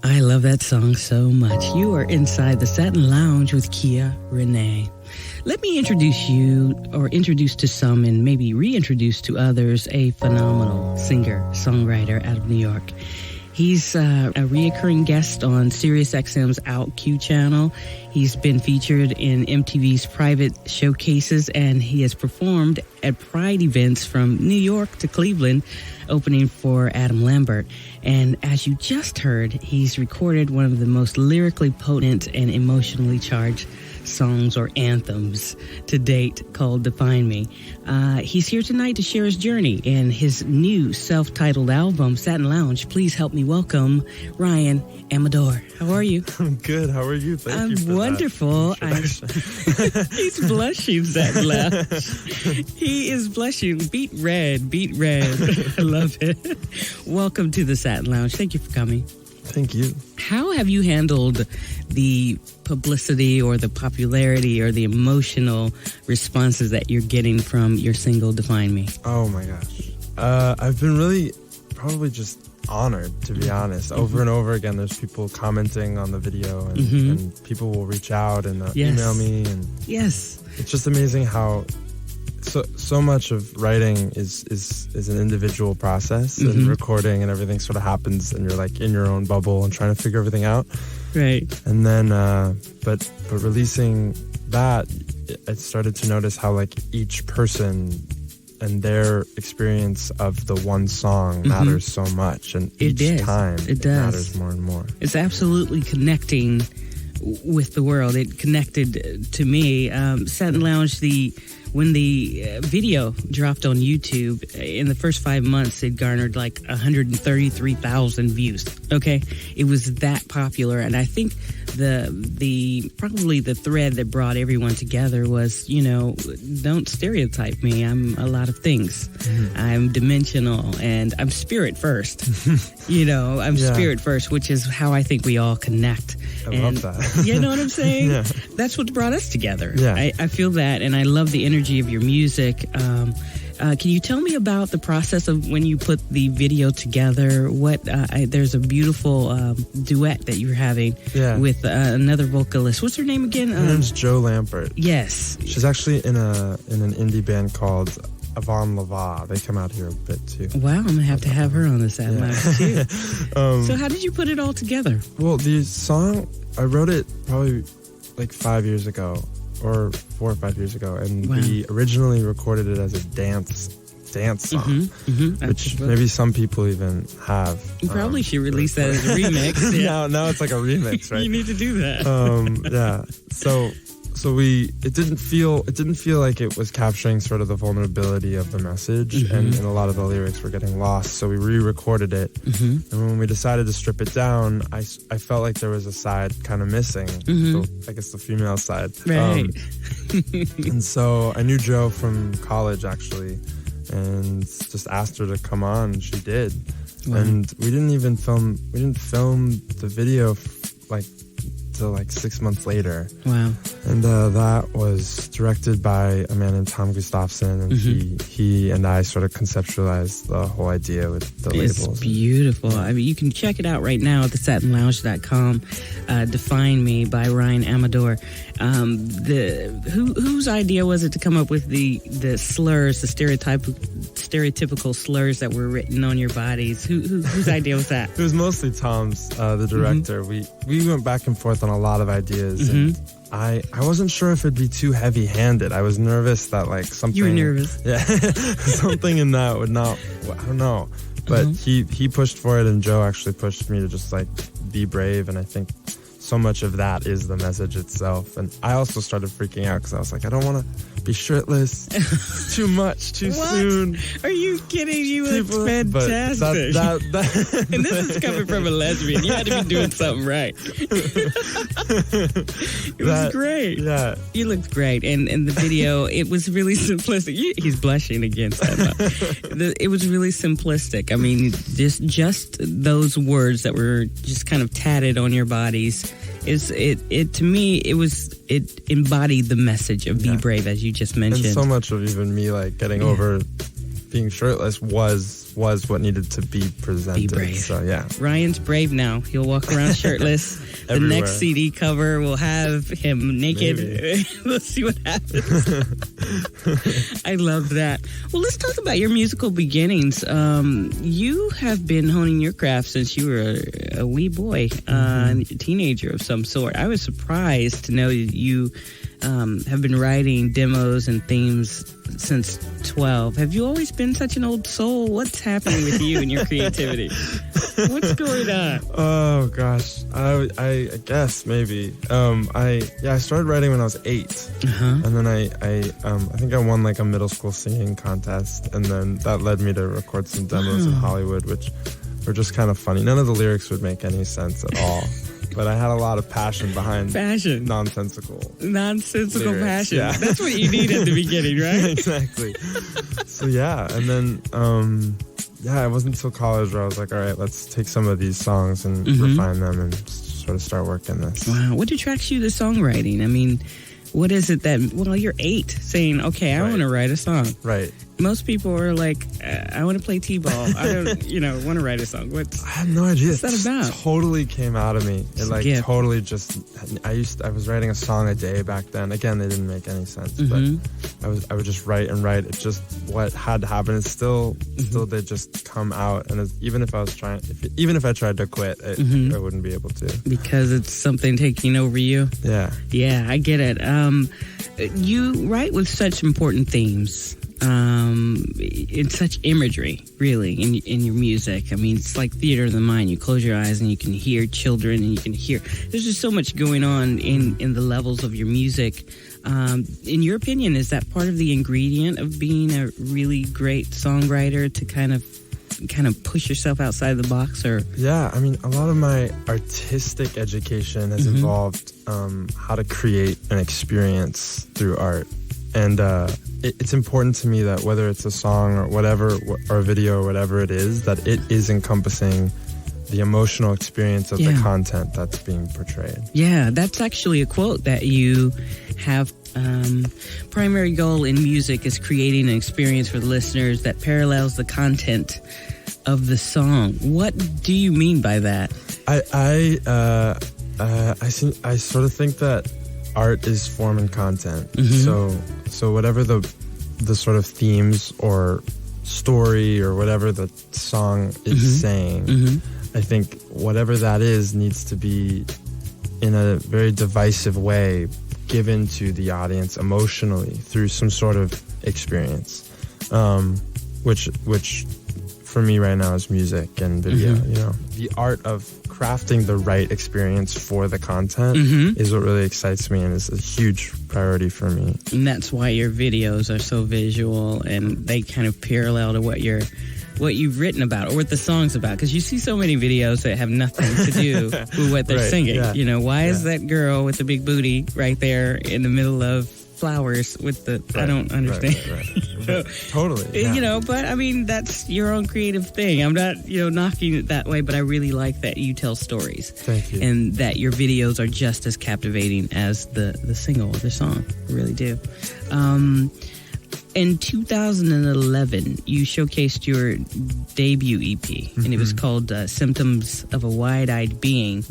I love that song so much. You are inside the Satin Lounge with Kia René. Let me introduce you, or introduce to some and maybe reintroduce to others, a phenomenal singer-songwriter out of New York. He's a reoccurring guest on SiriusXM's OutQ channel. He's been featured in MTV's private showcases, and he has performed at Pride events from New York to Cleveland, opening for Adam Lambert. And as you just heard, he's recorded one of the most lyrically potent and emotionally charged songs or anthems to date, called Define Me. He's here tonight to share his journey in his new self-titled album, Satin Lounge. Please help me welcome Ryan Amador. How are you? I'm good. How are you? Thank you for wonderful. He's blushing, Satin Lounge. He is blushing. Beat red. I love it. Welcome to the Satin Lounge. Thank you for coming. Thank you. How have you handled the publicity or the popularity or the emotional responses that you're getting from your single, Define Me? Oh, my gosh. I've been really probably just honored, to be honest. Over and over again, there's people commenting on the video, and people will reach out and email me. And yes. It's just amazing how so much of writing is an individual process, and recording and everything sort of happens, and you're like in your own bubble and trying to figure everything out. Right. And then, but releasing that, I started to notice how like each person and their experience of the one song matters so much, and each time it matters more and more. It's absolutely connecting with the world. It connected to me. Satin Lounge, when the video dropped on YouTube, in the first 5 months, it garnered like 133,000 views. Okay, it was that popular, and I think probably the thread that brought everyone together was, don't stereotype me. I'm a lot of things. I'm dimensional, and I'm spirit first. I'm spirit first, which is how I think we all connect. I love that. You know what I'm saying? Yeah. That's what brought us together. Yeah. I feel that, and I love the energy of your music. Can you tell me about the process of when you put the video together? There's a beautiful duet that you're having with another vocalist. What's her name again? Her name's Jo Lampert. Yes. She's actually in an indie band called Avon Lava. They come out here a bit too. Wow, I'm going to have her on the Satin Lounge too. So how did you put it all together? Well, the song, I wrote it probably like 5 years ago, or 4 or 5 years ago, and we originally recorded it as a dance song, which maybe some people even have. You probably should release that as a remix. Now it's like a remix, right? You need to do that. So it didn't feel like it was capturing sort of the vulnerability of the message, and a lot of the lyrics were getting lost. So we re-recorded it, and when we decided to strip it down, I felt like there was a side kind of missing. So I guess the female side, right? And so I knew Jo from college actually, and just asked her to come on, and she did. Wow. And we didn't film the video till like 6 months later. Wow. And that was directed by a man named Tom Gustafson, and he and I sort of conceptualized the whole idea with the labels. It's beautiful. I mean, you can check it out right now at thesatinlounge.com. Define Me by Ryan Amador. Whose idea was it to come up with the slurs, the stereotypical slurs that were written on your bodies? Whose idea was that? It was mostly Tom's, the director. We went back and forth on a lot of ideas, and I wasn't sure if it'd be too heavy-handed. I was nervous that like something... You were nervous? Yeah. Something in that would not... I don't know. But he pushed for it, and Jo actually pushed me to just like be brave, and I think so much of that is the message itself. And I also started freaking out because I was like, I don't want to be shirtless. It's too much, too soon. Are you kidding? You look fantastic. And this is coming from a lesbian. You had to be doing something right. It was great. Yeah. You looked great. And the video, it was really simplistic. He's blushing again. It was really simplistic. I mean, just those words that were just kind of tatted on your bodies. To me, it embodied the message of be brave, as you just mentioned. And so much of even me like getting over being shirtless was what needed to be presented. Be brave. So yeah, Ryan's brave now. He'll walk around shirtless. The next CD cover will have him naked. We'll see what happens. I love that. Well, let's talk about your musical beginnings. You have been honing your craft since you were a wee boy, a teenager of some sort. I was surprised to know that you have been writing demos and themes since 12. Have you always been such an old soul? What's happening with you and your creativity? What's going on? Oh gosh, I guess maybe. I started writing when I was 8, and then I think I won like a middle school singing contest, and then that led me to record some demos in Hollywood, which were just kind of funny. None of the lyrics would make any sense at all. But I had a lot of passion behind nonsensical lyrics. Passion. Yeah. That's what you need at the beginning, right? Exactly. So yeah, and then it wasn't until college where I was like, all right, let's take some of these songs and refine them and sort of start working this. Wow. What attracts you to songwriting? I mean, what is it that, you're 8 saying, okay, I want to write a song. Right. Most people are like, I want to play T-ball. I don't, want to write a song. I have no idea. What's that about? It totally came out of me. It totally just, I was writing a song a day back then. Again, they didn't make any sense, but I would just write and write. It's just what had to happen. It still did just come out. And even if I tried to quit, I wouldn't be able to. Because it's something taking over you? Yeah. Yeah, I get it. You write with such important themes. In such imagery, really, in your music. I mean, it's like theater of the mind. You close your eyes and you can hear children, and you can hear. There's just so much going on in the levels of your music. In your opinion, is that part of the ingredient of being a really great songwriter, to kind of push yourself outside the box? Or yeah, I mean, a lot of my artistic education has involved how to create an experience through art. And it's important to me that whether it's a song or whatever, or a video or whatever it is, that it is encompassing the emotional experience of the content that's being portrayed. Yeah, that's actually a quote that you have. Primary goal in music is creating an experience for the listeners that parallels the content of the song. What do you mean by that? I sort of think that art is form and content. So whatever the sort of themes or story or whatever the song is saying, I think whatever that is needs to be in a very divisive way given to the audience emotionally through some sort of experience, which for me right now is music and video. The art of crafting the right experience for the content is what really excites me and is a huge priority for me. And that's why your videos are so visual, and they kind of parallel to what you've written about or what the song's about. Because you see so many videos that have nothing to do with what they're singing. Yeah. Why is that girl with the big booty right there in the middle of flowers with the... I don't understand. Right. Totally. Yeah. But I mean, that's your own creative thing. I'm not, knocking it that way, but I really like that you tell stories. Thank you. And that your videos are just as captivating as the single or the song. I really do. In 2011, you showcased your debut EP, and it was called Symptoms of a Wide-Eyed Being.